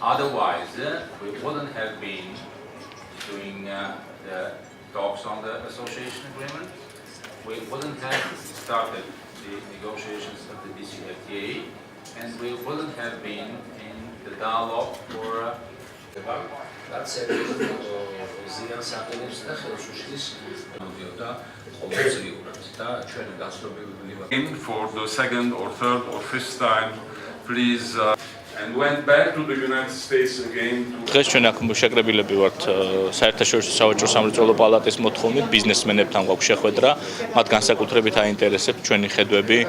Otherwise, we wouldn't have been doing the talks on the association agreement. We wouldn't have started the negotiations of the DCFTA, and we wouldn't have been in the dialogue for for the second or third or fifth time, please, and went back to the United States again. დღეს ჩვენ აქ შეკრებილები ვართ საერთაშორისო სავაჭრო სამრეწველო პალატის მოთხოვნით ბიზნესმენებთან გვაქვს შეხვედრა, მათ განსაკუთრებით აინტერესებთ ჩვენი ხედვები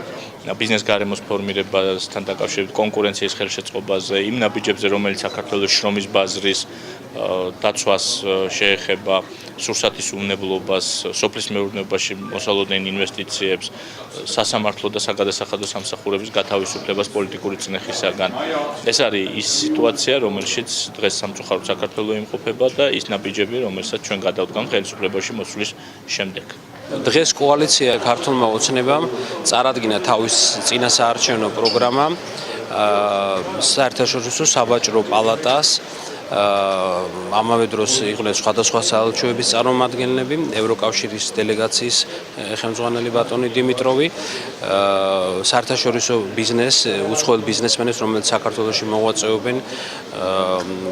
ბიზნეს გარემოს ფორმირებასთან დაკავშირებით კონკურენციის ხელშეწყობაზე, იმ ნაბიჯებზე, რომელიც საქართველოს შრომის ბაზრის დაცვას შეეხება, სურსათის უვნებლობას, სოფლის მეურნეობაში მოსალოდნელ ინვესტიციებს, სასამართლო და საგადასახადო სამსახურების გათავისუფლებას პოლიტიკური წნეხისაგან. ეს არის ის სიტუაცია, რომელშიც დღეს სამწუხაროდ საქართველო იმყოფება და ის ნაბიჯები, რომელსაც ჩვენ გადავდგამთ ხელისუფლებაში მოსვლის შემდეგ. დღეს კოალიცია ქართულმა ოცნებამ წარადგინა თავის წინასაარჩევნო პროგრამა საერთაშორისო სავაჭრო პალატას ამავე დროს იყვნენ სხვადასხვა საელჩოების წარმომადგენლები, ევროკავშირის დელეგაციის ხელმძღვანელი ბატონი დიმიტროვი, საერთაშორისო ბიზნეს, უცხოელ ბიზნესმენებს, რომელიც საქართველოში მოღვაწეობენ,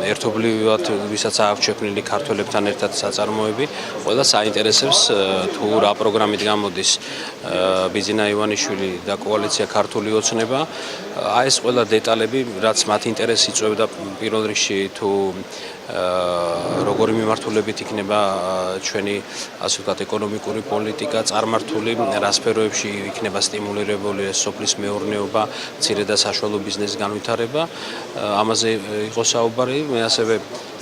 ერთობლივად ვისაც აქვს შექმნილი ქართველებთან ერთად საწარმოები, ყველა საინტერესებს თუ რა პროგრამით გამოდის ბიზინა ივანიშვილი და კოალიცია ქართული ოცნება, აი ეს ყველა დეტალები, რაც მათ ინტერესს იწვევდა პირველ რიგში თუ როგორი მიმართულებით იქნება ჩვენი ასე ვთქვათ ეკონომიკური პოლიტიკა წარმართული, რა სფეროებში იქნება სტიმულირებული სოფლის მეურნეობა, მცირე და საშუალო ბიზნესის განვითარება. ამაზე იყო საუბარი, მე ასევე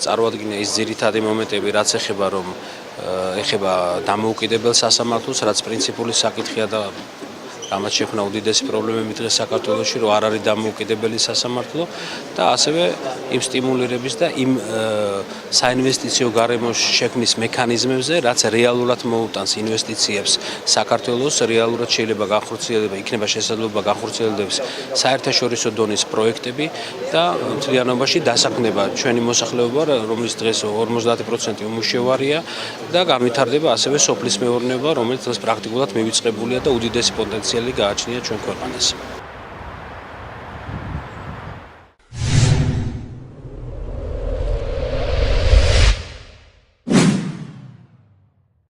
წარვადგინა ის ძირითადი მომენტები, რაც ეხება დამოუკიდებელ სასამართლოს, რაც პრინციპული საკითხია და ამათ შექმნა უდიდესი პრობლემები დღეს საქართველოში, რომ არ არის დამოუკიდებელი სასამართლო და ასევე იმ სტიმულირების და იმ საინვესტიციო გარემოს შექმნის მექანიზმებზე, რაც რეალურად მოუტანს ინვესტიციებს საქართველოს, რეალურად შეიძლება განხორციელდება, იქნება შესაძლებლობა განხორციელდეს საერთაშორისო დონის პროექტები და მთლიანობაში დასაქმდება ჩვენი მოსახლეობა, რომლის დღეს 50% უმუშევარია და განვითარდება ასევე სოფლის მეურნეობა, რომელიც დღეს პრაქტიკულად მივიწყებულია და უდიდესი პოტენციალი გააჩნია ჩვენ ქვეყანას.